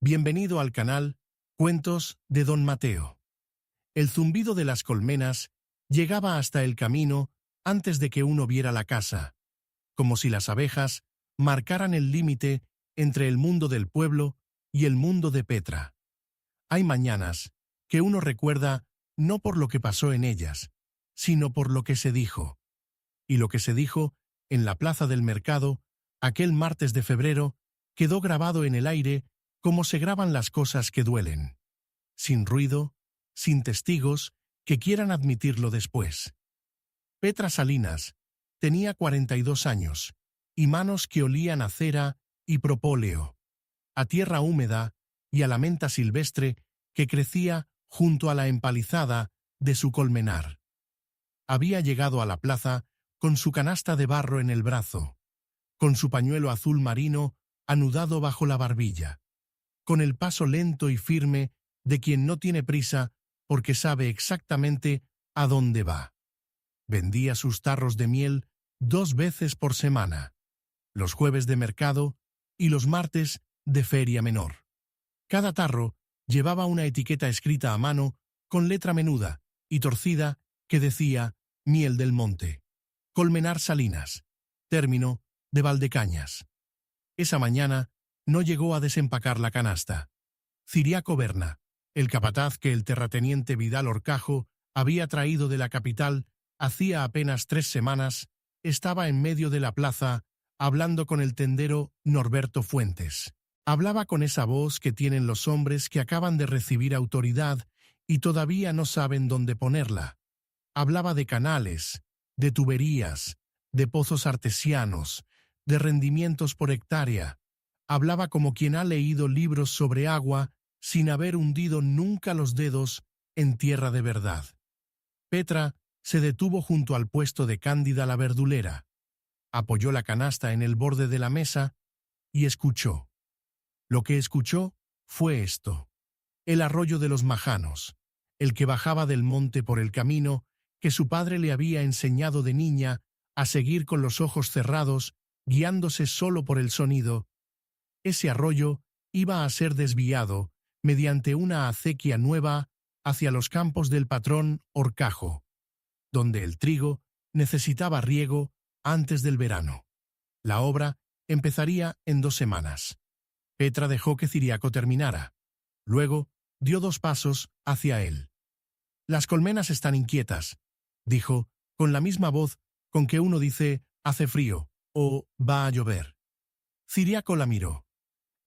Bienvenido al canal Cuentos de Don Mateo. El zumbido de las colmenas llegaba hasta el camino antes de que uno viera la casa, como si las abejas marcaran el límite entre el mundo del pueblo y el mundo de Petra. Hay mañanas que uno recuerda no por lo que pasó en ellas, sino por lo que se dijo. Y lo que se dijo en la plaza del mercado, aquel martes de febrero, quedó grabado en el aire como se graban las cosas que duelen. Sin ruido, sin testigos que quieran admitirlo después. Petra Salinas tenía 42 años, y manos que olían a cera y propóleo, a tierra húmeda y a la menta silvestre que crecía junto a la empalizada de su colmenar. Había llegado a la plaza con su canasta de barro en el brazo, con su pañuelo azul marino anudado bajo la barbilla, con el paso lento y firme de quien no tiene prisa porque sabe exactamente a dónde va. Vendía sus tarros de miel 2 veces por semana, los jueves de mercado y los martes de feria menor. Cada tarro llevaba una etiqueta escrita a mano con letra menuda y torcida que decía Miel del Monte, Colmenar Salinas, término de Valdecañas. Esa mañana no llegó a desempacar la canasta. Ciriaco Berna, el capataz que el terrateniente Vidal Horcajo había traído de la capital hacía apenas 3 semanas, estaba en medio de la plaza hablando con el tendero Norberto Fuentes. Hablaba con esa voz que tienen los hombres que acaban de recibir autoridad y todavía no saben dónde ponerla. Hablaba de canales, de tuberías, de pozos artesianos, de rendimientos por hectárea. Hablaba como quien ha leído libros sobre agua sin haber hundido nunca los dedos en tierra de verdad. Petra se detuvo junto al puesto de Cándida la verdulera, apoyó la canasta en el borde de la mesa y escuchó. Lo que escuchó fue esto: el arroyo de los Majanos, el que bajaba del monte por el camino que su padre le había enseñado de niña a seguir con los ojos cerrados, guiándose solo por el sonido. Ese arroyo iba a ser desviado mediante una acequia nueva hacia los campos del patrón Horcajo, donde el trigo necesitaba riego antes del verano. La obra empezaría en 2 semanas. Petra dejó que Ciriaco terminara. Luego dio 2 pasos hacia él. «Las colmenas están inquietas», dijo, con la misma voz con que uno dice «hace frío» o «va a llover». Ciriaco la miró.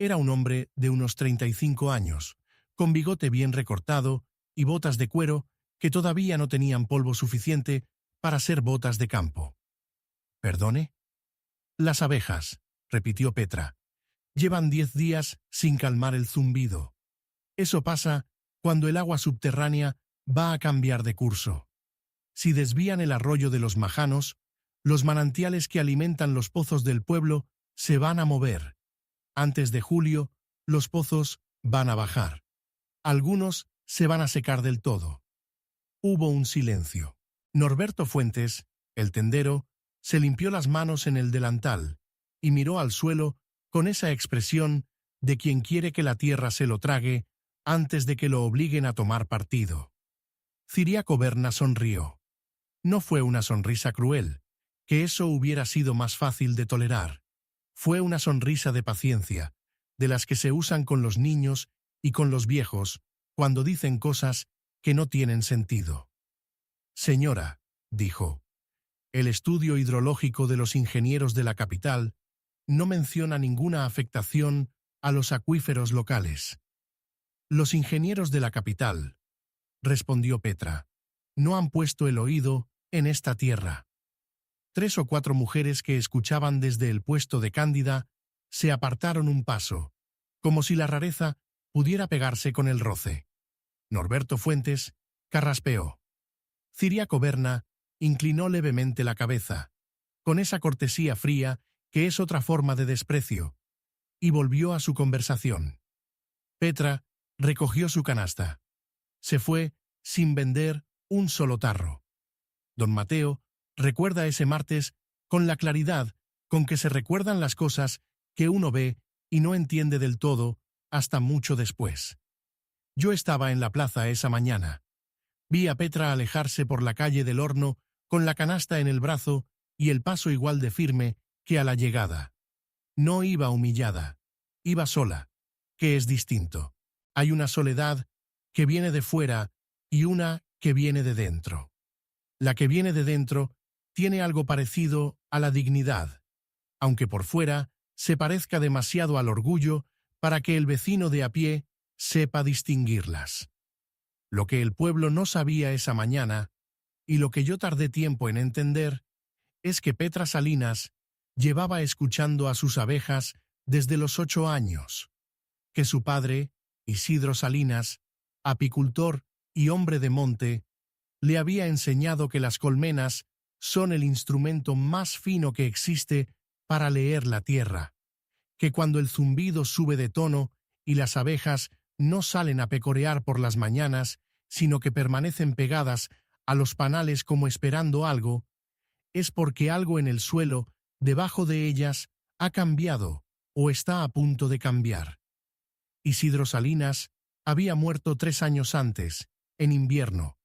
Era un hombre de unos 35 años, con bigote bien recortado y botas de cuero que todavía no tenían polvo suficiente para ser botas de campo. «¿Perdone?» «Las abejas», repitió Petra. «Llevan 10 días sin calmar el zumbido. Eso pasa cuando el agua subterránea va a cambiar de curso. Si desvían el arroyo de los Majanos, los manantiales que alimentan los pozos del pueblo se van a mover. Antes de julio, los pozos van a bajar. Algunos se van a secar del todo». Hubo un silencio. Norberto Fuentes, el tendero, se limpió las manos en el delantal y miró al suelo con esa expresión de quien quiere que la tierra se lo trague antes de que lo obliguen a tomar partido. Ciriaco Berna sonrió. No fue una sonrisa cruel, que eso hubiera sido más fácil de tolerar. Fue una sonrisa de paciencia, de las que se usan con los niños y con los viejos cuando dicen cosas que no tienen sentido. «Señora», dijo, «el estudio hidrológico de los ingenieros de la capital no menciona ninguna afectación a los acuíferos locales». «Los ingenieros de la capital», respondió Petra, «no han puesto el oído en esta tierra». 3 o 4 mujeres que escuchaban desde el puesto de Cándida se apartaron un paso, como si la rareza pudiera pegarse con el roce. Norberto Fuentes carraspeó. Ciriaco Berna inclinó levemente la cabeza, con esa cortesía fría que es otra forma de desprecio, y volvió a su conversación. Petra recogió su canasta. Se fue sin vender un solo tarro. Don Mateo recuerda ese martes con la claridad con que se recuerdan las cosas que uno ve y no entiende del todo hasta mucho después. Yo estaba en la plaza esa mañana. Vi a Petra alejarse por la calle del Horno con la canasta en el brazo y el paso igual de firme que a la llegada. No iba humillada, iba sola, que es distinto. Hay una soledad que viene de fuera y una que viene de dentro. La que viene de dentro tiene algo parecido a la dignidad, aunque por fuera se parezca demasiado al orgullo para que el vecino de a pie sepa distinguirlas. Lo que el pueblo no sabía esa mañana, y lo que yo tardé tiempo en entender, es que Petra Salinas llevaba escuchando a sus abejas desde los 8 años, que su padre, Isidro Salinas, apicultor y hombre de monte, le había enseñado que las colmenas son el instrumento más fino que existe para leer la tierra, que cuando el zumbido sube de tono y las abejas no salen a pecorear por las mañanas, sino que permanecen pegadas a los panales como esperando algo, es porque algo en el suelo, debajo de ellas, ha cambiado o está a punto de cambiar. Isidro Salinas había muerto 3 años antes, en invierno,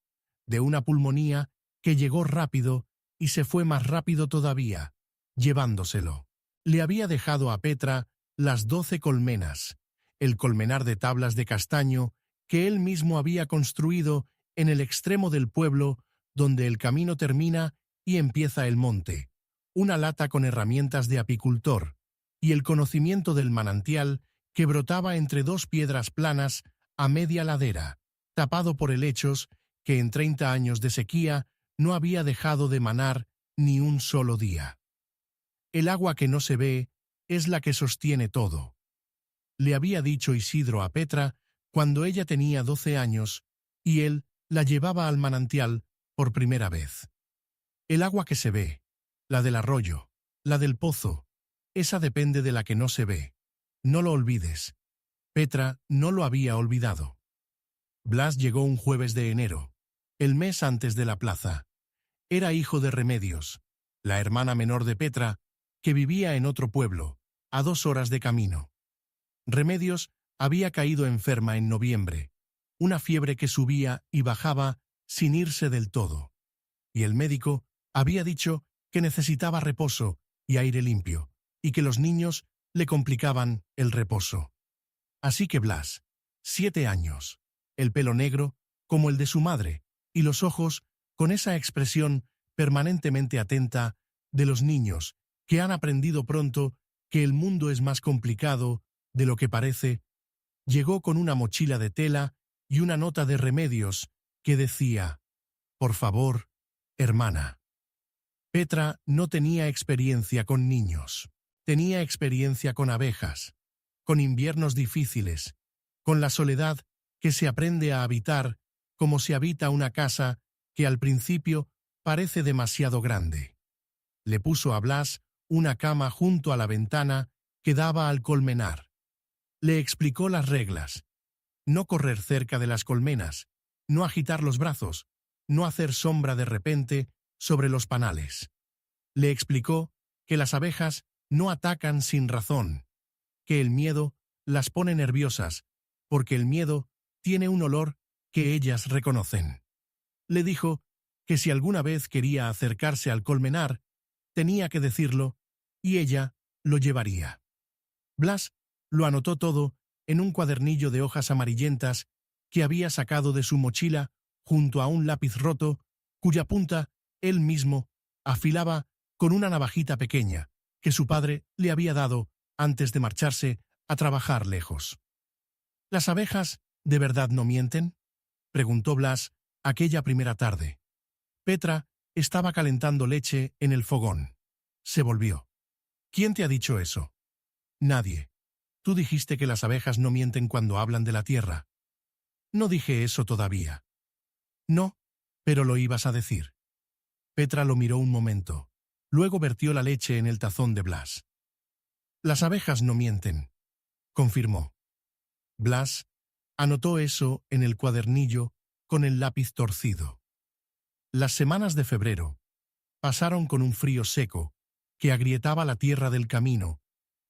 de una pulmonía que llegó rápido y se fue más rápido todavía, llevándoselo. Le había dejado a Petra las 12 colmenas, el colmenar de tablas de castaño que él mismo había construido en el extremo del pueblo donde el camino termina y empieza el monte, una lata con herramientas de apicultor, y el conocimiento del manantial que brotaba entre 2 piedras planas a media ladera, tapado por helechos que en 30 años de sequía no había dejado de manar ni un solo día. El agua que no se ve es la que sostiene todo. Le había dicho Isidro a Petra cuando ella tenía 12 años y él la llevaba al manantial por primera vez. El agua que se ve, la del arroyo, la del pozo, esa depende de la que no se ve. No lo olvides. Petra no lo había olvidado. Blas llegó un jueves de enero, el mes antes de la plaza. Era hijo de Remedios, la hermana menor de Petra, que vivía en otro pueblo, a 2 horas de camino. Remedios había caído enferma en noviembre, una fiebre que subía y bajaba sin irse del todo. Y el médico había dicho que necesitaba reposo y aire limpio, y que los niños le complicaban el reposo. Así que Blas, 7 años, el pelo negro como el de su madre, y los ojos con esa expresión permanentemente atenta de los niños que han aprendido pronto que el mundo es más complicado de lo que parece, llegó con una mochila de tela y una nota de Remedios que decía: «Por favor, hermana». Petra no tenía experiencia con niños, tenía experiencia con abejas, con inviernos difíciles, con la soledad que se aprende a habitar como se habita una casa que al principio parece demasiado grande. Le puso a Blas una cama junto a la ventana que daba al colmenar. Le explicó las reglas: no correr cerca de las colmenas, no agitar los brazos, no hacer sombra de repente sobre los panales. Le explicó que las abejas no atacan sin razón, que el miedo las pone nerviosas, porque el miedo tiene un olor que ellas reconocen. Le dijo que si alguna vez quería acercarse al colmenar, tenía que decirlo, y ella lo llevaría. Blas lo anotó todo en un cuadernillo de hojas amarillentas que había sacado de su mochila junto a un lápiz roto, cuya punta él mismo afilaba con una navajita pequeña que su padre le había dado antes de marcharse a trabajar lejos. ¿Las abejas de verdad no mienten?, preguntó Blas aquella primera tarde. Petra estaba calentando leche en el fogón. Se volvió. «¿Quién te ha dicho eso?» «Nadie. Tú dijiste que las abejas no mienten cuando hablan de la tierra». «No dije eso todavía». «No, pero lo ibas a decir». Petra lo miró un momento. Luego vertió la leche en el tazón de Blas. «Las abejas no mienten», confirmó. Blas anotó eso en el cuadernillo con el lápiz torcido. Las semanas de febrero pasaron con un frío seco que agrietaba la tierra del camino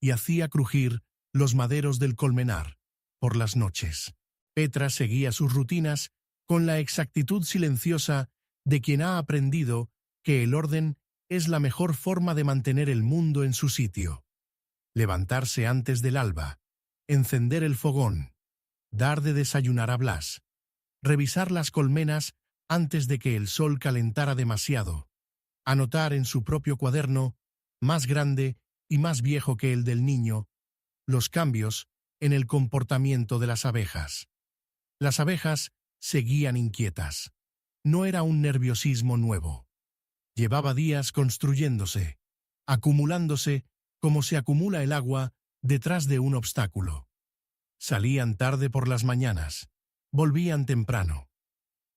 y hacía crujir los maderos del colmenar. por las noches. Petra seguía sus rutinas con la exactitud silenciosa de quien ha aprendido que el orden es la mejor forma de mantener el mundo en su sitio. Levantarse antes del alba, encender el fogón, dar de desayunar a Blas, revisar las colmenas antes de que el sol calentara demasiado, anotar en su propio cuaderno, más grande y más viejo que el del niño, los cambios en el comportamiento de las abejas. Las abejas seguían inquietas. No era un nerviosismo nuevo. Llevaba días construyéndose, acumulándose como se acumula el agua detrás de un obstáculo. Salían tarde por las mañanas, volvían temprano.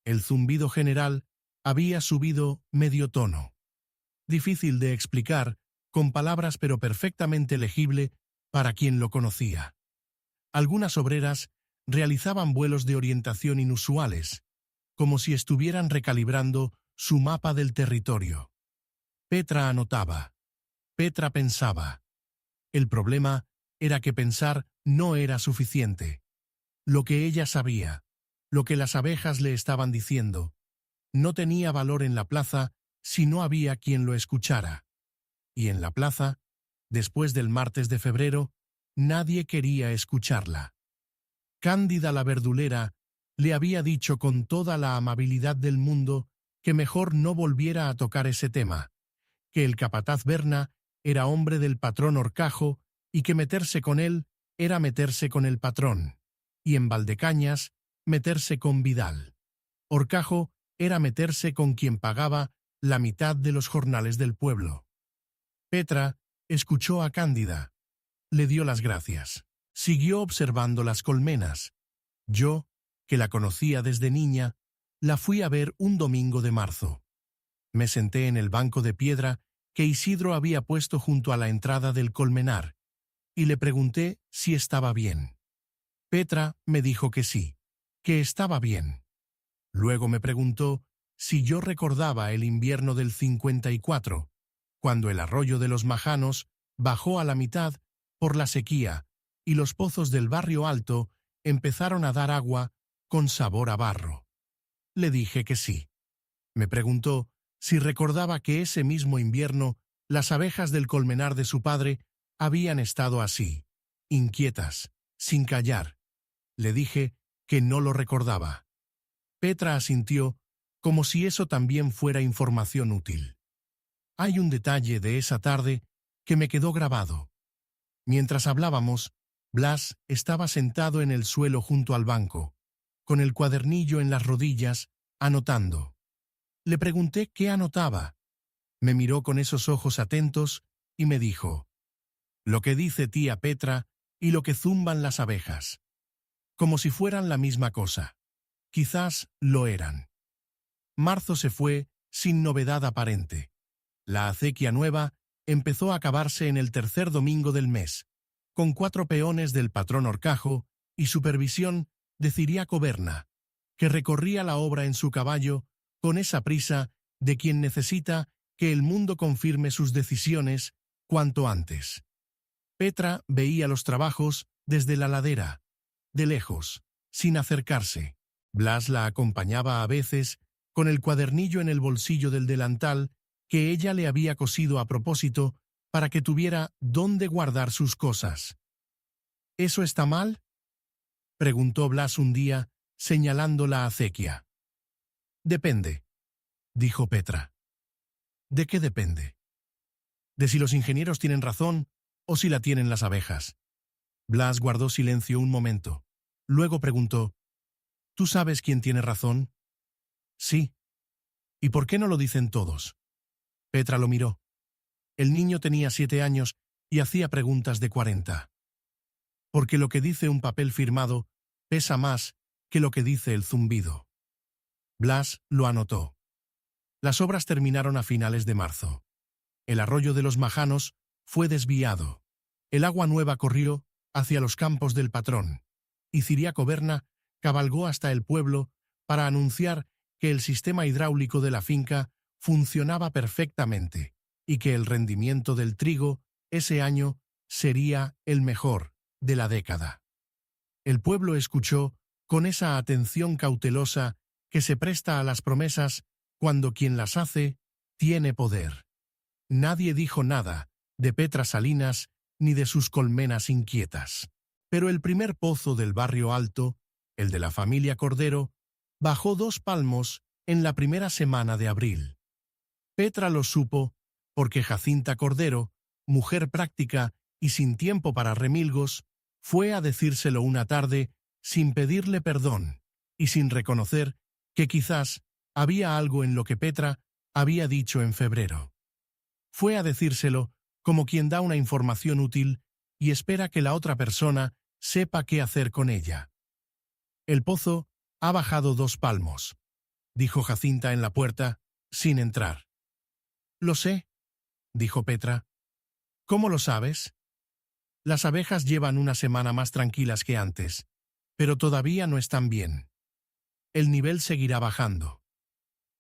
El zumbido general había subido medio tono. Difícil de explicar con palabras pero perfectamente legible para quien lo conocía. Algunas obreras realizaban vuelos de orientación inusuales, como si estuvieran recalibrando su mapa del territorio. Petra anotaba. Petra pensaba. El problema era que pensar no era suficiente. Lo que ella sabía, lo que las abejas le estaban diciendo, no tenía valor en la plaza si no había quien lo escuchara. Y en la plaza, después del martes de febrero, nadie quería escucharla. Cándida la verdulera le había dicho con toda la amabilidad del mundo que mejor no volviera a tocar ese tema, que el capataz Berna era hombre del patrón Horcajo y que meterse con él era meterse con el patrón, y en Valdecañas meterse con Vidal. Horcajo era meterse con quien pagaba la mitad de los jornales del pueblo. Petra escuchó a Cándida, le dio las gracias. Siguió observando las colmenas. Yo, que la conocía desde niña, la fui a ver un domingo de marzo. Me senté en el banco de piedra que Isidro había puesto junto a la entrada del colmenar, y le pregunté si estaba bien. Petra me dijo que sí, que estaba bien. Luego me preguntó si yo recordaba el invierno del 54, cuando el arroyo de los Majanos bajó a la mitad por la sequía y los pozos del barrio alto empezaron a dar agua con sabor a barro. Le dije que sí. Me preguntó si recordaba que ese mismo invierno las abejas del colmenar de su padre habían estado así, inquietas, sin callar. Le dije que no lo recordaba. Petra asintió como si eso también fuera información útil. Hay un detalle de esa tarde que me quedó grabado. Mientras hablábamos, Blas estaba sentado en el suelo junto al banco, con el cuadernillo en las rodillas, anotando. Le pregunté qué anotaba. Me miró con esos ojos atentos y me dijo: lo que dice tía Petra y lo que zumban las abejas. Como si fueran la misma cosa. Quizás lo eran. Marzo se fue sin novedad aparente. La acequia nueva empezó a acabarse en el tercer domingo del mes, con 4 peones del patrón Horcajo y supervisión de Ciriaco Berna, que recorría la obra en su caballo con esa prisa de quien necesita que el mundo confirme sus decisiones cuanto antes. Petra veía los trabajos desde la ladera, de lejos, sin acercarse. Blas la acompañaba a veces con el cuadernillo en el bolsillo del delantal que ella le había cosido a propósito para que tuviera dónde guardar sus cosas. ¿Eso está mal?, preguntó Blas un día, señalando la acequia. Depende, dijo Petra. ¿De qué depende? De si los ingenieros tienen razón o si la tienen las abejas. Blas guardó silencio un momento. Luego preguntó: ¿Tú sabes quién tiene razón? Sí. ¿Y por qué no lo dicen todos? Petra lo miró. El niño tenía 7 años y hacía preguntas de 40. Porque lo que dice un papel firmado pesa más que lo que dice el zumbido. Blas lo anotó. Las obras terminaron a finales de marzo. El arroyo de los Majanos fue desviado. El agua nueva corrió hacia los campos del patrón, y Ciriaco Berna cabalgó hasta el pueblo para anunciar que el sistema hidráulico de la finca funcionaba perfectamente y que el rendimiento del trigo ese año sería el mejor de la década. El pueblo escuchó con esa atención cautelosa que se presta a las promesas cuando quien las hace tiene poder. Nadie dijo nada de Petra Salinas ni de sus colmenas inquietas. Pero el primer pozo del barrio alto, el de la familia Cordero, bajó 2 palmos en la primera semana de abril. Petra lo supo porque Jacinta Cordero, mujer práctica y sin tiempo para remilgos, fue a decírselo una tarde sin pedirle perdón y sin reconocer que quizás había algo en lo que Petra había dicho en febrero. Fue a decírselo como quien da una información útil y espera que la otra persona sepa qué hacer con ella. El pozo ha bajado 2 palmos, dijo Jacinta en la puerta, sin entrar. Lo sé, dijo Petra. ¿Cómo lo sabes? Las abejas llevan una semana más tranquilas que antes, pero todavía no están bien. El nivel seguirá bajando.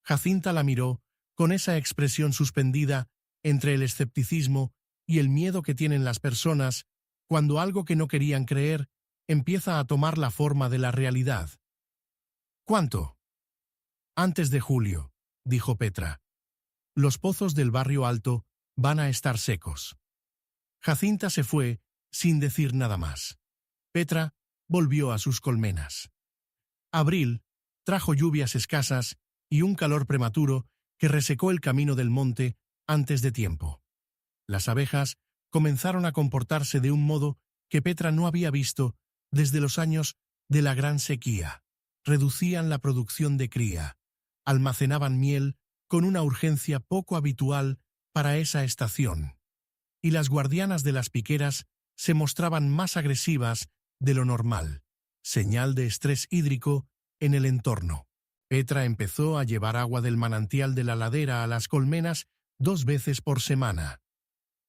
Jacinta la miró con esa expresión suspendida entre el escepticismo y el miedo que tienen las personas cuando algo que no querían creer empieza a tomar la forma de la realidad. ¿Cuánto? Antes de julio, dijo Petra. Los pozos del barrio alto van a estar secos. Jacinta se fue sin decir nada más. Petra volvió a sus colmenas. Abril trajo lluvias escasas y un calor prematuro que resecó el camino del monte antes de tiempo. Las abejas comenzaron a comportarse de un modo que Petra no había visto desde los años de la gran sequía. Reducían la producción de cría, almacenaban miel con una urgencia poco habitual para esa estación, y las guardianas de las piqueras se mostraban más agresivas de lo normal, señal de estrés hídrico en el entorno. Petra empezó a llevar agua del manantial de la ladera a las colmenas 2 veces por semana.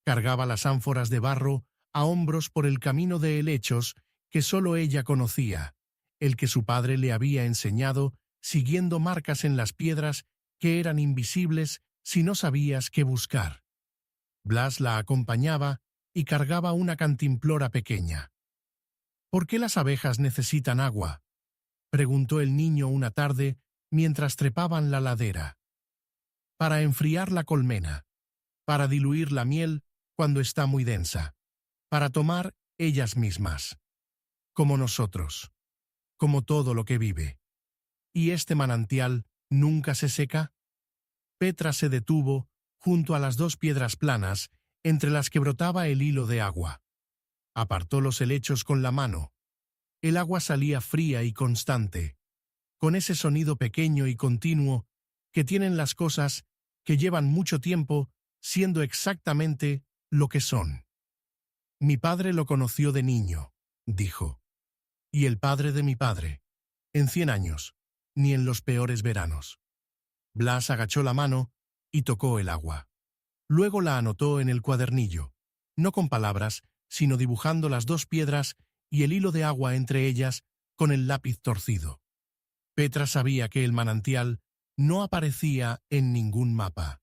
Cargaba las ánforas de barro a hombros por el camino de helechos que solo ella conocía, el que su padre le había enseñado siguiendo marcas en las piedras que eran invisibles si no sabías qué buscar. Blas la acompañaba y cargaba una cantimplora pequeña. ¿Por qué las abejas necesitan agua?, preguntó el niño una tarde mientras trepaban la ladera. Para enfriar la colmena, para diluir la miel cuando está muy densa, para tomar ellas mismas. Como nosotros, como todo lo que vive. ¿Y este manantial nunca se seca? Petra se detuvo junto a las 2 piedras planas entre las que brotaba el hilo de agua. Apartó los helechos con la mano. El agua salía fría y constante, con ese sonido pequeño y continuo que tienen las cosas que llevan mucho tiempo siendo exactamente lo que son. Mi padre lo conoció de niño, dijo. Y el padre de mi padre, en 100 años, ni en los peores veranos. Blas agachó la mano y tocó el agua. Luego la anotó en el cuadernillo, no con palabras, sino dibujando las 2 piedras y el hilo de agua entre ellas con el lápiz torcido. Petra sabía que el manantial no aparecía en ningún mapa.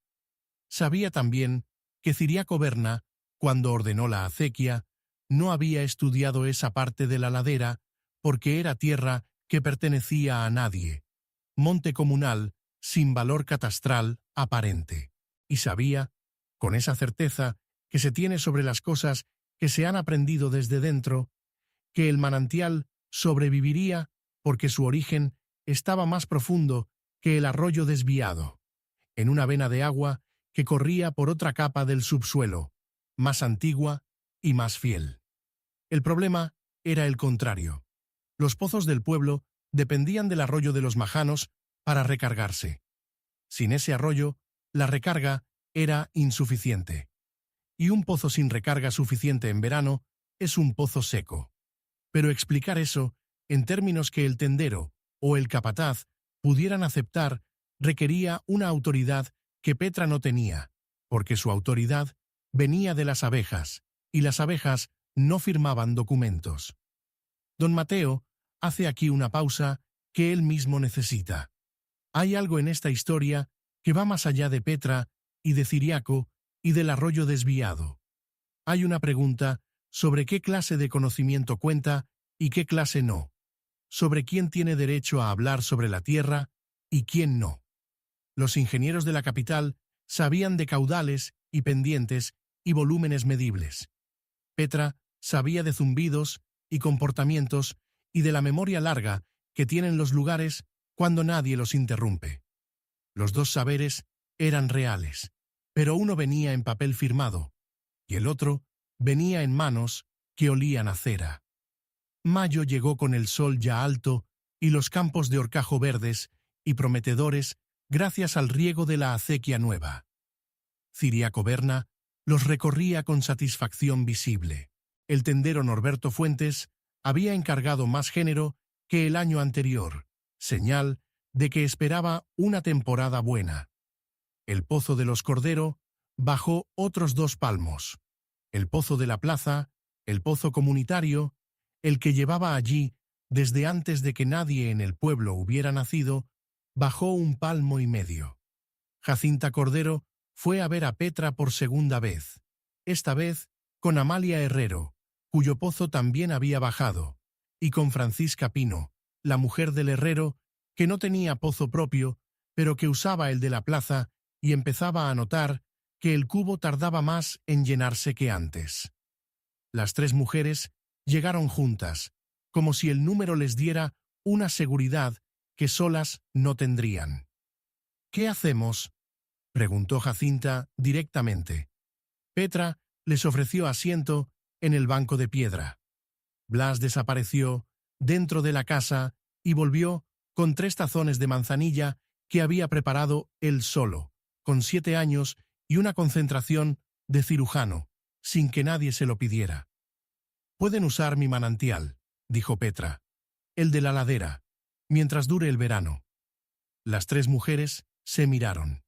Sabía también que Ciriaco Berna, cuando ordenó la acequia, no había estudiado esa parte de la ladera porque era tierra que pertenecía a nadie, monte comunal sin valor catastral aparente, y sabía, con esa certeza que se tiene sobre las cosas que se han aprendido desde dentro, que el manantial sobreviviría porque su origen estaba más profundo que el arroyo desviado, en una vena de agua que corría por otra capa del subsuelo, más antigua y más fiel. El problema era el contrario. Los pozos del pueblo dependían del arroyo de los Majanos para recargarse. Sin ese arroyo, la recarga era insuficiente. Y un pozo sin recarga suficiente en verano es un pozo seco. Pero explicar eso, en términos que el tendero o el capataz pudieran aceptar, requería una autoridad que Petra no tenía, porque su autoridad venía de las abejas, y las abejas no firmaban documentos. Don Mateo hace aquí una pausa que él mismo necesita. Hay algo en esta historia que va más allá de Petra y de Ciriaco y del arroyo desviado. Hay una pregunta sobre qué clase de conocimiento cuenta y qué clase no, sobre quién tiene derecho a hablar sobre la tierra y quién no. Los ingenieros de la capital sabían de caudales y pendientes y volúmenes medibles. Petra sabía de zumbidos y comportamientos y de la memoria larga que tienen los lugares cuando nadie los interrumpe. Los dos saberes eran reales, pero uno venía en papel firmado y el otro venía en manos que olían a cera. Mayo llegó con el sol ya alto y los campos de horcajo verdes y prometedores gracias al riego de la acequia nueva. Ciriaco Berna los recorría con satisfacción visible. El tendero Norberto Fuentes había encargado más género que el año anterior, señal de que esperaba una temporada buena. El pozo de los Cordero bajó otros 2 palmos. El pozo de la plaza, el pozo comunitario, el que llevaba allí desde antes de que nadie en el pueblo hubiera nacido, bajó 1,5 palmos. Jacinta Cordero fue a ver a Petra por segunda vez, esta vez con Amalia Herrero, cuyo pozo también había bajado, y con Francisca Pino, la mujer del herrero, que no tenía pozo propio, pero que usaba el de la plaza y empezaba a notar que el cubo tardaba más en llenarse que antes. Las 3 mujeres llegaron juntas, como si el número les diera una seguridad que solas no tendrían. «¿Qué hacemos?», preguntó Jacinta directamente. Petra les ofreció asiento en el banco de piedra. Blas desapareció dentro de la casa y volvió con 3 tazones de manzanilla que había preparado él solo, con 7 años y una concentración de cirujano, sin que nadie se lo pidiera. «Pueden usar mi manantial», dijo Petra, «el de la ladera, mientras dure el verano». Las 3 mujeres se miraron.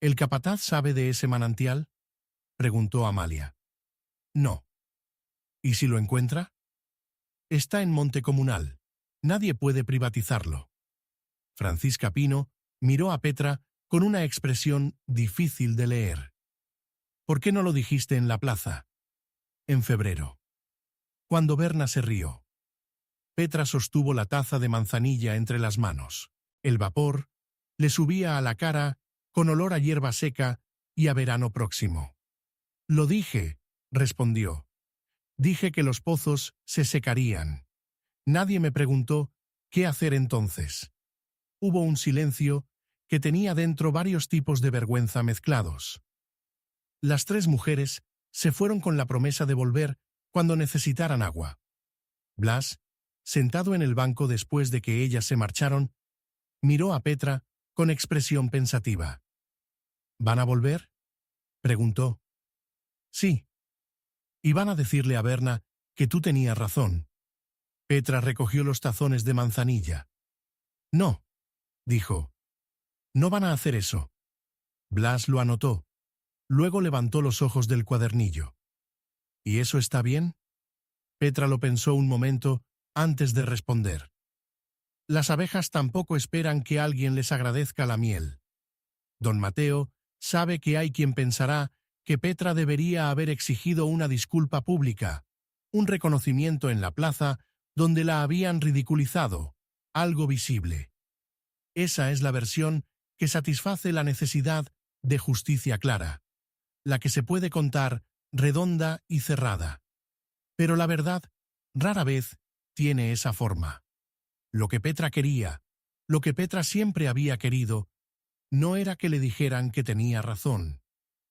«¿El capataz sabe de ese manantial?», preguntó Amalia. «No». «¿Y si lo encuentra?». «Está en monte comunal. Nadie puede privatizarlo». Francisca Pino miró a Petra con una expresión difícil de leer. «¿Por qué no lo dijiste en la plaza?». «En febrero». Cuando Berna se rió. Petra sostuvo la taza de manzanilla entre las manos. El vapor le subía a la cara con olor a hierba seca y a verano próximo. «Lo dije», respondió. «Dije que los pozos se secarían. Nadie me preguntó qué hacer entonces». Hubo un silencio que tenía dentro varios tipos de vergüenza mezclados. Las 3 mujeres se fueron con la promesa de volver cuando necesitaran agua. Blas, sentado en el banco después de que ellas se marcharon, miró a Petra con expresión pensativa. «¿Van a volver?», preguntó. «Sí. Y van a decirle a Berna que tú tenías razón». Petra recogió los tazones de manzanilla. «No», dijo. «No van a hacer eso». Blas lo anotó. Luego levantó los ojos del cuadernillo. «¿Y eso está bien?». Petra lo pensó un momento antes de responder. «Las abejas tampoco esperan que alguien les agradezca la miel. Don Mateo sabe que hay quien pensará que Petra debería haber exigido una disculpa pública, un reconocimiento en la plaza donde la habían ridiculizado, algo visible. Esa es la versión que satisface la necesidad de justicia clara, la que se puede contar redonda y cerrada. Pero la verdad rara vez tiene esa forma. Lo que Petra quería, lo que Petra siempre había querido, no era que le dijeran que tenía razón,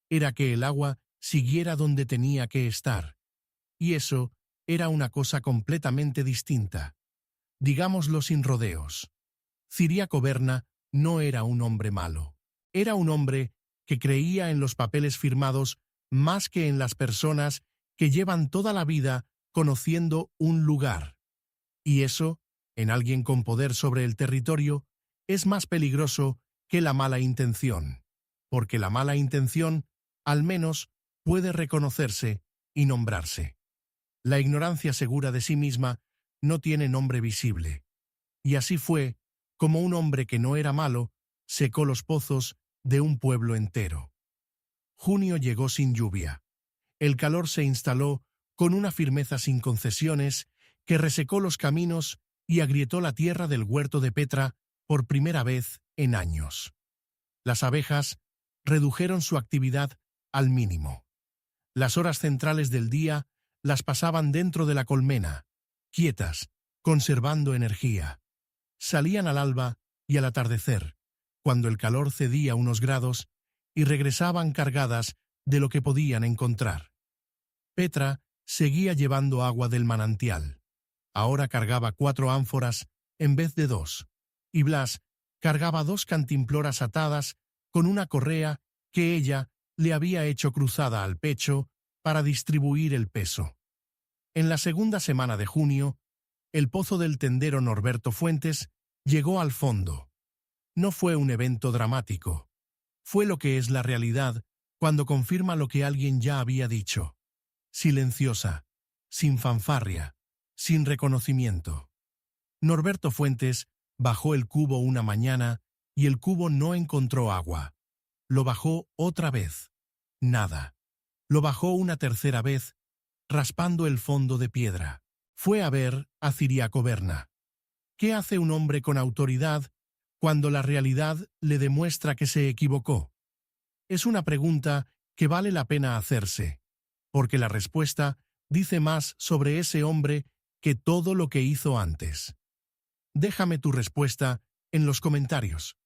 era que el agua siguiera donde tenía que estar. Y eso era una cosa completamente distinta. Digámoslo sin rodeos. Ciriaco Berna no era un hombre malo. Era un hombre que creía en los papeles firmados más que en las personas que llevan toda la vida conociendo un lugar. Y eso, en alguien con poder sobre el territorio, es más peligroso que la mala intención, porque la mala intención, al menos, puede reconocerse y nombrarse. La ignorancia segura de sí misma no tiene nombre visible. Y así fue como un hombre que no era malo secó los pozos de un pueblo entero. Junio llegó sin lluvia. El calor se instaló con una firmeza sin concesiones que resecó los caminos y agrietó la tierra del huerto de Petra por primera vez en años. Las abejas redujeron su actividad al mínimo. Las horas centrales del día las pasaban dentro de la colmena, quietas, conservando energía. Salían al alba y al atardecer, cuando el calor cedía unos grados, y regresaban cargadas de lo que podían encontrar. Petra seguía llevando agua del manantial. Ahora cargaba 4 ánforas en vez de 2, y Blas cargaba 2 cantimploras atadas con una correa que ella le había hecho cruzada al pecho para distribuir el peso. En la segunda semana de junio, el pozo del tendero Norberto Fuentes llegó al fondo. No fue un evento dramático. Fue lo que es la realidad cuando confirma lo que alguien ya había dicho. Silenciosa, sin fanfarria, sin reconocimiento. Norberto Fuentes bajó el cubo una mañana y el cubo no encontró agua. Lo bajó otra vez. Nada. Lo bajó una tercera vez, raspando el fondo de piedra. Fue a ver a Ciriaco Berna. ¿Qué hace un hombre con autoridad cuando la realidad le demuestra que se equivocó? Es una pregunta que vale la pena hacerse, porque la respuesta dice más sobre ese hombre que todo lo que hizo antes. Déjame tu respuesta en los comentarios.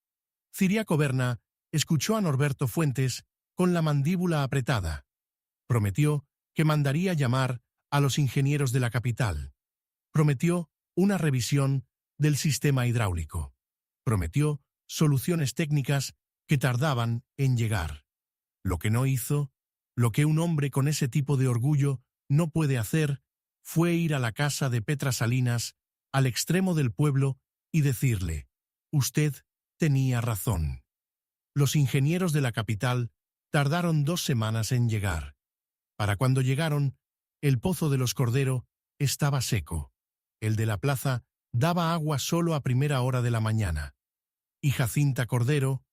Ciriaco Berna escuchó a Norberto Fuentes con la mandíbula apretada. Prometió que mandaría llamar a los ingenieros de la capital. Prometió una revisión del sistema hidráulico. Prometió soluciones técnicas que tardaban en llegar. Lo que no hizo, lo que un hombre con ese tipo de orgullo no puede hacer, fue ir a la casa de Petra Salinas, al extremo del pueblo, y decirle: «Usted tenía razón». Los ingenieros de la capital tardaron 2 semanas en llegar. Para cuando llegaron, el pozo de los Cordero estaba seco. El de la plaza daba agua solo a primera hora de la mañana. Y Jacinta Cordero,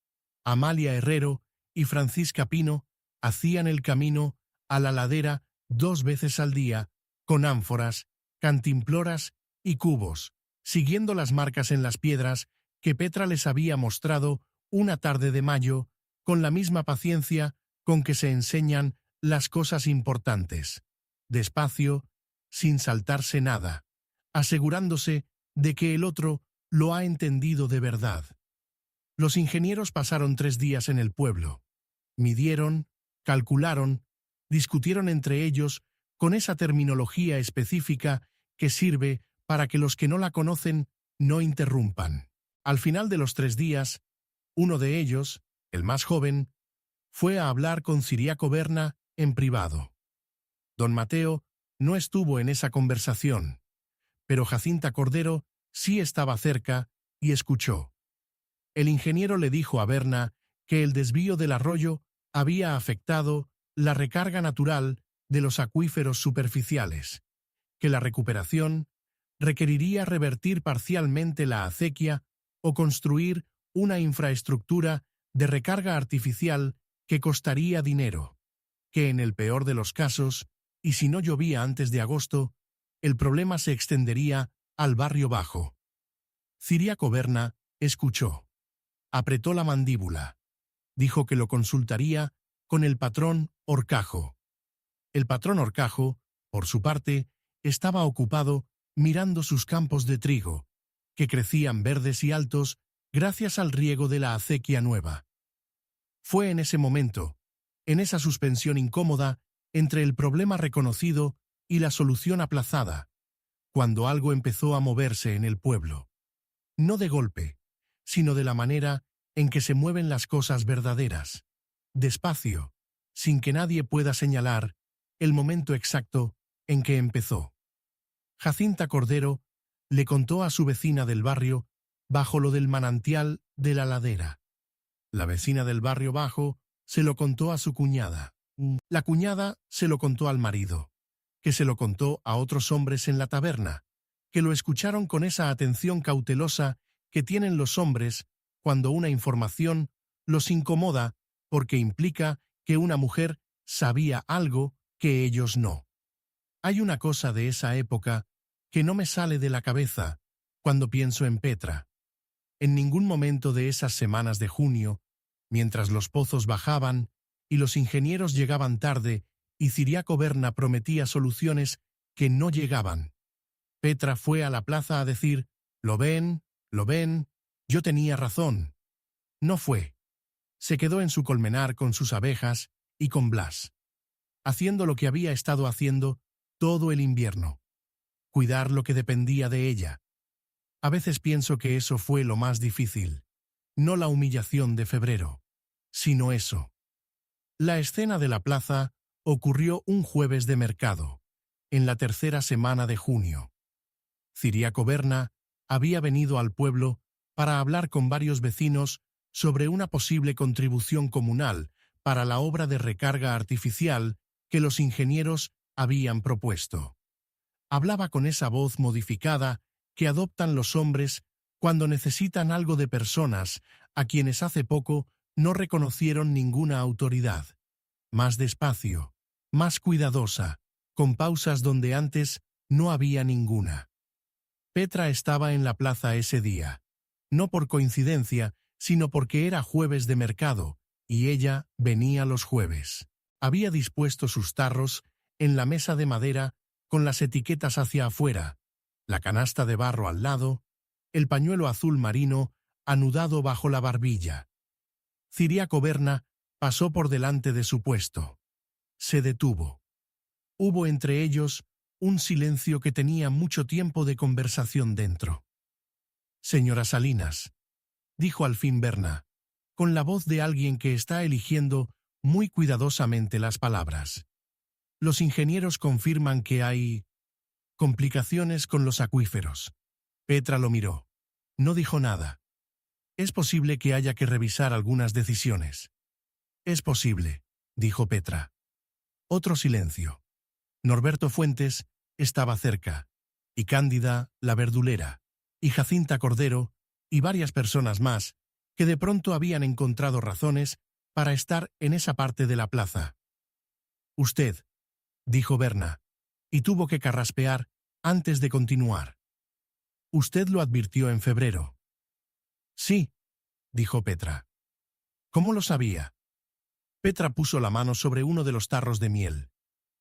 Amalia Herrero y Francisca Pino hacían el camino a la ladera 2 veces al día, con ánforas, cantimploras y cubos, siguiendo las marcas en las piedras que Petra les había mostrado una tarde de mayo, con la misma paciencia con que se enseñan las cosas importantes. Despacio, sin saltarse nada, asegurándose de que el otro lo ha entendido de verdad. Los ingenieros pasaron 3 días en el pueblo. Midieron, calcularon, discutieron entre ellos con esa terminología específica que sirve para que los que no la conocen no interrumpan. Al final de los 3 días, uno de ellos, el más joven, fue a hablar con Ciriaco Berna en privado. Don Mateo no estuvo en esa conversación, pero Jacinta Cordero sí estaba cerca y escuchó. El ingeniero le dijo a Berna que el desvío del arroyo había afectado la recarga natural de los acuíferos superficiales, que la recuperación requeriría revertir parcialmente la acequia o construir una infraestructura de recarga artificial que costaría dinero, que en el peor de los casos, y si no llovía antes de agosto, el problema se extendería al barrio bajo. Ciriaco Berna escuchó. Apretó la mandíbula. Dijo que lo consultaría con el patrón Horcajo. El patrón Horcajo, por su parte, estaba ocupado mirando sus campos de trigo, que crecían verdes y altos gracias al riego de la acequia nueva. Fue en ese momento, en esa suspensión incómoda entre el problema reconocido y la solución aplazada, cuando algo empezó a moverse en el pueblo. No de golpe, sino de la manera en que se mueven las cosas verdaderas, despacio, sin que nadie pueda señalar el momento exacto en que empezó. Jacinta Cordero le contó a su vecina del barrio bajo lo del manantial de la ladera. La vecina del barrio bajo se lo contó a su cuñada. La cuñada se lo contó al marido, que se lo contó a otros hombres en la taberna, que lo escucharon con esa atención cautelosa que tienen los hombres cuando una información los incomoda porque implica que una mujer sabía algo que ellos no. Hay una cosa de esa época que no me sale de la cabeza cuando pienso en Petra. En ningún momento de esas semanas de junio, mientras los pozos bajaban y los ingenieros llegaban tarde y Ciriaco Berna prometía soluciones que no llegaban, Petra fue a la plaza a decir: «¿Lo ven? ¿Lo ven? Yo tenía razón». No fue. Se quedó en su colmenar con sus abejas y con Blas, haciendo lo que había estado haciendo todo el invierno: cuidar lo que dependía de ella. A veces pienso que eso fue lo más difícil, no la humillación de febrero, sino eso. La escena de la plaza ocurrió un jueves de mercado, en la tercera semana de junio. Ciriaco Berna había venido al pueblo para hablar con varios vecinos sobre una posible contribución comunal para la obra de recarga artificial que los ingenieros habían propuesto. Hablaba con esa voz modificada que adoptan los hombres cuando necesitan algo de personas a quienes hace poco no reconocieron ninguna autoridad. Más despacio, más cuidadosa, con pausas donde antes no había ninguna. Petra estaba en la plaza ese día, no por coincidencia, sino porque era jueves de mercado, y ella venía los jueves. Había dispuesto sus tarros en la mesa de madera con las etiquetas hacia afuera, la canasta de barro al lado, el pañuelo azul marino anudado bajo la barbilla. Ciriaco Berna pasó por delante de su puesto. Se detuvo. Hubo entre ellos un silencio que tenía mucho tiempo de conversación dentro. «Señora Salinas», dijo al fin Berna, con la voz de alguien que está eligiendo muy cuidadosamente las palabras. «Los ingenieros confirman que hay complicaciones con los acuíferos». Petra lo miró. No dijo nada. «Es posible que haya que revisar algunas decisiones». «Es posible», dijo Petra. Otro silencio. Norberto Fuentes estaba cerca, y Cándida, la verdulera, y Jacinta Cordero, y varias personas más, que de pronto habían encontrado razones para estar en esa parte de la plaza. «Usted», dijo Berna, y tuvo que carraspear antes de continuar. «Usted lo advirtió en febrero». «Sí», dijo Petra. «¿Cómo lo sabía?» Petra puso la mano sobre uno de los tarros de miel.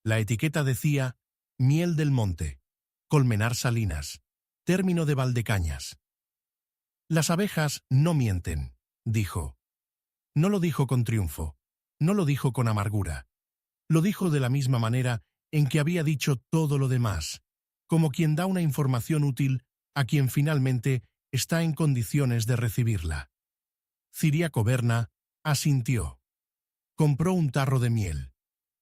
La etiqueta decía: «Miel del Monte, Colmenar Salinas, término de Valdecañas». «Las abejas no mienten», dijo. No lo dijo con triunfo, no lo dijo con amargura. Lo dijo de la misma manera en que había dicho todo lo demás, como quien da una información útil a quien finalmente está en condiciones de recibirla. Ciriaco Berna asintió. Compró un tarro de miel.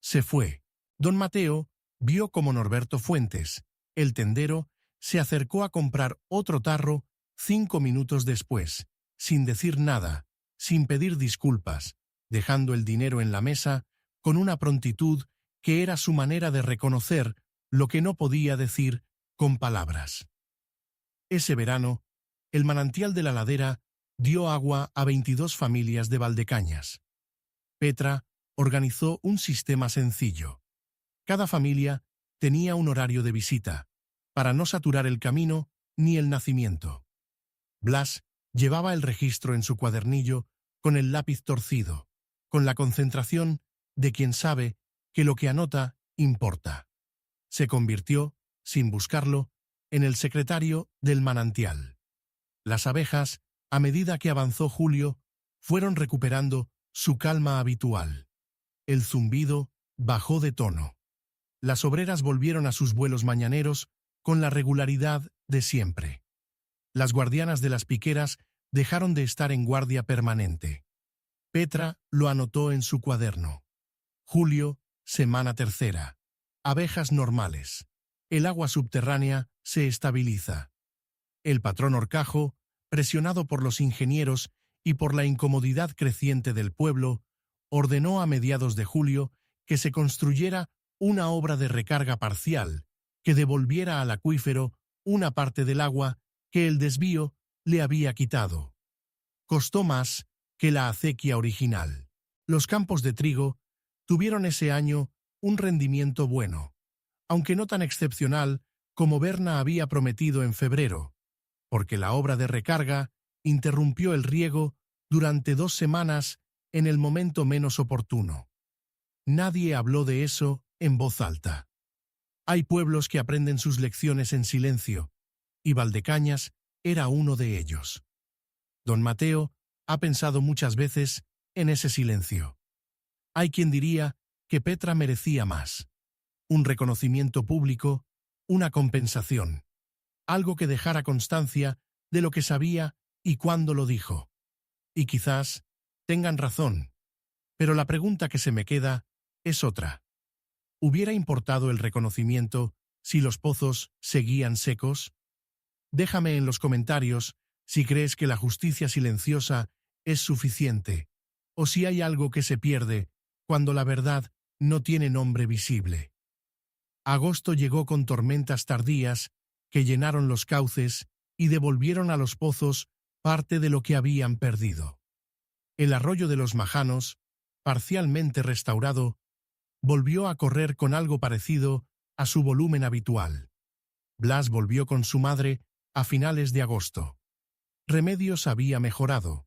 Se fue. Don Mateo vio como Norberto Fuentes, el tendero, se acercó a comprar otro tarro 5 minutos después, sin decir nada, sin pedir disculpas, dejando el dinero en la mesa con una prontitud que era su manera de reconocer lo que no podía decir con palabras. Ese verano, el manantial de la ladera dio agua a 22 familias de Valdecañas. Petra organizó un sistema sencillo. Cada familia tenía un horario de visita, para no saturar el camino ni el nacimiento. Blas llevaba el registro en su cuadernillo con el lápiz torcido, con la concentración de quien sabe que lo que anota importa. Se convirtió, sin buscarlo, en el secretario del manantial. Las abejas, a medida que avanzó julio, fueron recuperando su calma habitual. El zumbido bajó de tono. Las obreras volvieron a sus vuelos mañaneros con la regularidad de siempre. Las guardianas de las piqueras dejaron de estar en guardia permanente. Petra lo anotó en su cuaderno. Julio, semana tercera. Abejas normales. El agua subterránea se estabiliza. El patrón Horcajo, presionado por los ingenieros y por la incomodidad creciente del pueblo, ordenó a mediados de julio que se construyera una obra de recarga parcial que devolviera al acuífero una parte del agua que el desvío le había quitado. Costó más que la acequia original. Los campos de trigo tuvieron ese año un rendimiento bueno, aunque no tan excepcional como Berna había prometido en febrero, porque la obra de recarga interrumpió el riego durante 2 semanas en el momento menos oportuno. Nadie habló de eso en voz alta. Hay pueblos que aprenden sus lecciones en silencio, y Valdecañas era uno de ellos. Don Mateo ha pensado muchas veces en ese silencio. Hay quien diría que Petra merecía más. Un reconocimiento público, una compensación. Algo que dejara constancia de lo que sabía y cuándo lo dijo. Y quizás tengan razón. Pero la pregunta que se me queda es otra. ¿Hubiera importado el reconocimiento si los pozos seguían secos? Déjame en los comentarios si crees que la justicia silenciosa es suficiente, o si hay algo que se pierde cuando la verdad no tiene nombre visible. Agosto llegó con tormentas tardías que llenaron los cauces y devolvieron a los pozos parte de lo que habían perdido. El arroyo de los Majanos, parcialmente restaurado, volvió a correr con algo parecido a su volumen habitual. Blas volvió con su madre a finales de agosto. Remedios había mejorado.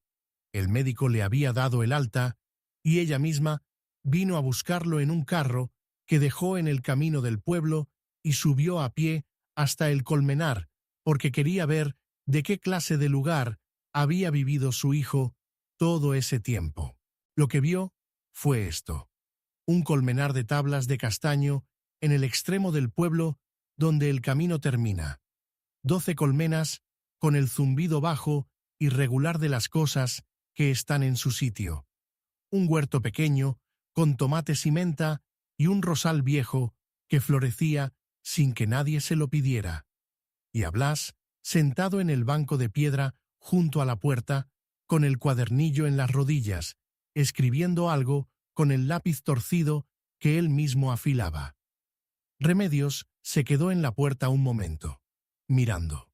El médico le había dado el alta y ella misma vino a buscarlo en un carro que dejó en el camino del pueblo y subió a pie hasta el colmenar porque quería ver de qué clase de lugar había vivido su hijo todo ese tiempo. Lo que vio fue esto: un colmenar de tablas de castaño en el extremo del pueblo donde el camino termina. 12 colmenas con el zumbido bajo y regular de las cosas que están en su sitio. Un huerto pequeño con tomates y menta y un rosal viejo que florecía sin que nadie se lo pidiera. Y a Blas, sentado en el banco de piedra junto a la puerta, con el cuadernillo en las rodillas, escribiendo algo con el lápiz torcido que él mismo afilaba. Remedios se quedó en la puerta un momento, mirando.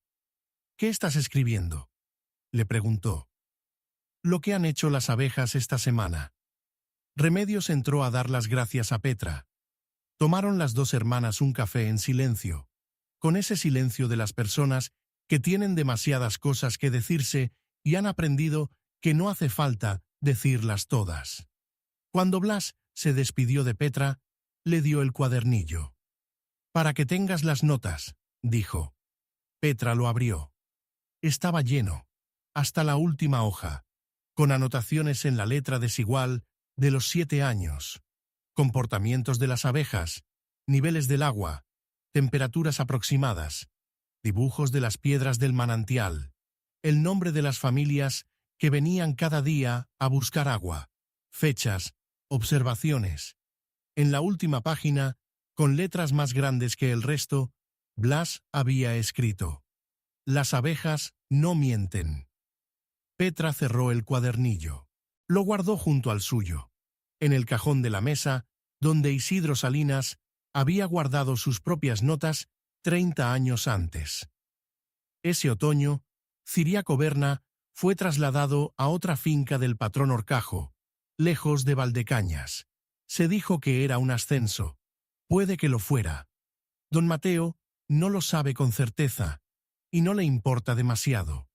«¿Qué estás escribiendo?», le preguntó. «Lo que han hecho las abejas esta semana». Remedios entró a dar las gracias a Petra. Tomaron las 2 hermanas un café en silencio, con ese silencio de las personas que tienen demasiadas cosas que decirse y han aprendido que no hace falta decirlas todas. Cuando Blas se despidió de Petra, le dio el cuadernillo. «Para que tengas las notas», dijo. Petra lo abrió. Estaba lleno, hasta la última hoja, con anotaciones en la letra desigual de los 7 años, comportamientos de las abejas, niveles del agua, temperaturas aproximadas, dibujos de las piedras del manantial, el nombre de las familias que venían cada día a buscar agua, fechas, observaciones. En la última página, con letras más grandes que el resto, Blas había escrito: «Las abejas no mienten». Petra cerró el cuadernillo. Lo guardó junto al suyo, en el cajón de la mesa, donde Isidro Salinas había guardado sus propias notas 30 años antes. Ese otoño, Ciriaco Berna fue trasladado a otra finca del patrón Horcajo, lejos de Valdecañas. Se dijo que era un ascenso. Puede que lo fuera. Don Mateo no lo sabe con certeza, y no le importa demasiado.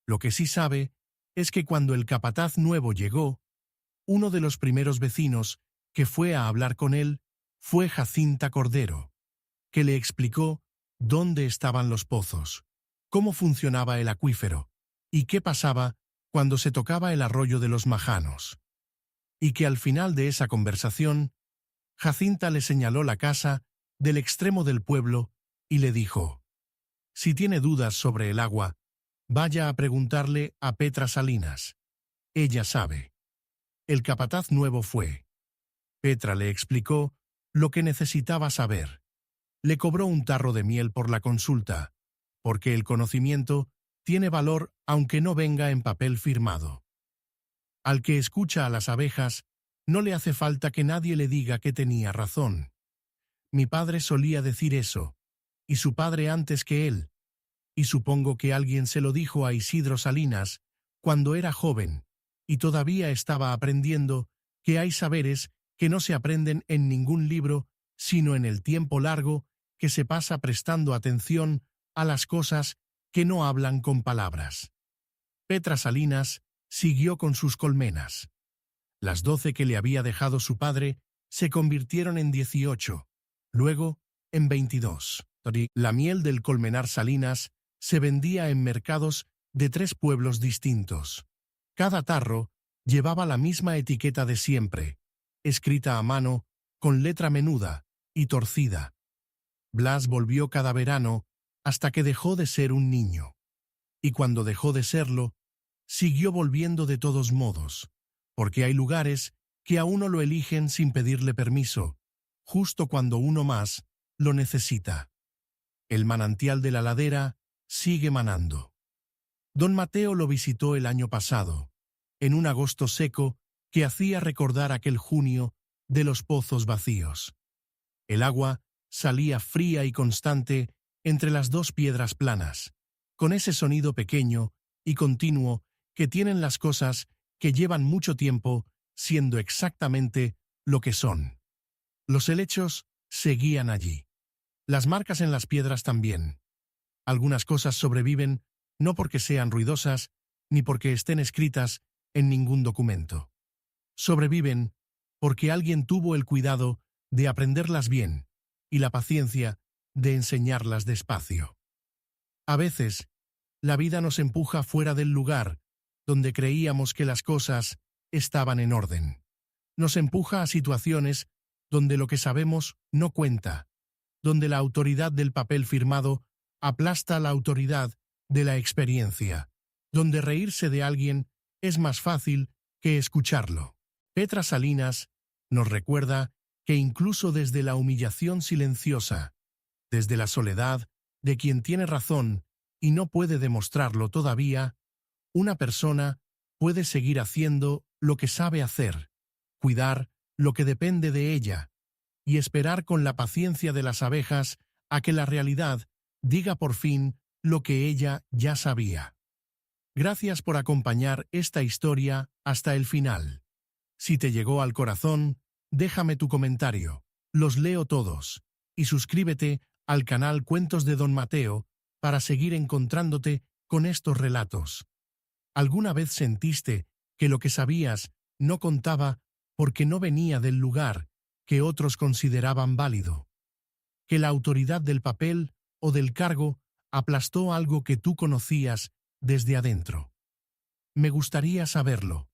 Lo que sí sabe es que cuando el capataz nuevo llegó, uno de los primeros vecinos que fue a hablar con él fue Jacinta Cordero, que le explicó dónde estaban los pozos, cómo funcionaba el acuífero y qué pasaba cuando se tocaba el arroyo de los Majanos. Y que al final de esa conversación, Jacinta le señaló la casa del extremo del pueblo y le dijo: «Si tiene dudas sobre el agua, vaya a preguntarle a Petra Salinas. Ella sabe». El capataz nuevo fue. Petra le explicó lo que necesitaba saber. Le cobró un tarro de miel por la consulta, porque el conocimiento tiene valor aunque no venga en papel firmado. Al que escucha a las abejas, no le hace falta que nadie le diga que tenía razón. Mi padre solía decir eso, y su padre antes que él, y supongo que alguien se lo dijo a Isidro Salinas cuando era joven, y todavía estaba aprendiendo que hay saberes que no se aprenden en ningún libro, sino en el tiempo largo que se pasa prestando atención a las cosas que no hablan con palabras. Petra Salinas siguió con sus colmenas. Las 12 que le había dejado su padre se convirtieron en 18, luego en 22. La miel del colmenar Salinas se vendía en mercados de 3 pueblos distintos. Cada tarro llevaba la misma etiqueta de siempre, escrita a mano, con letra menuda y torcida. Blas volvió cada verano hasta que dejó de ser un niño. Y cuando dejó de serlo, siguió volviendo de todos modos, porque hay lugares que a uno lo eligen sin pedirle permiso, justo cuando uno más lo necesita. El manantial de la ladera sigue manando. Don Mateo lo visitó el año pasado, en un agosto seco que hacía recordar aquel junio de los pozos vacíos. El agua salía fría y constante entre las 2 piedras planas, con ese sonido pequeño y continuo que tienen las cosas que llevan mucho tiempo siendo exactamente lo que son. Los helechos seguían allí. Las marcas en las piedras también. Algunas cosas sobreviven no porque sean ruidosas ni porque estén escritas en ningún documento. Sobreviven porque alguien tuvo el cuidado de aprenderlas bien y la paciencia de enseñarlas despacio. A veces, la vida nos empuja fuera del lugar donde creíamos que las cosas estaban en orden. Nos empuja a situaciones donde lo que sabemos no cuenta, donde la autoridad del papel firmado aplasta la autoridad de la experiencia, donde reírse de alguien es más fácil que escucharlo. Petra Salinas nos recuerda que incluso desde la humillación silenciosa, desde la soledad de quien tiene razón y no puede demostrarlo todavía, una persona puede seguir haciendo lo que sabe hacer, cuidar lo que depende de ella y esperar con la paciencia de las abejas a que la realidad diga por fin lo que ella ya sabía. Gracias por acompañar esta historia hasta el final. Si te llegó al corazón, déjame tu comentario, los leo todos, y suscríbete al canal Cuentos de Don Mateo para seguir encontrándote con estos relatos. ¿Alguna vez sentiste que lo que sabías no contaba porque no venía del lugar que otros consideraban válido? ¿Que la autoridad del papel o del cargo aplastó algo que tú conocías desde adentro? Me gustaría saberlo.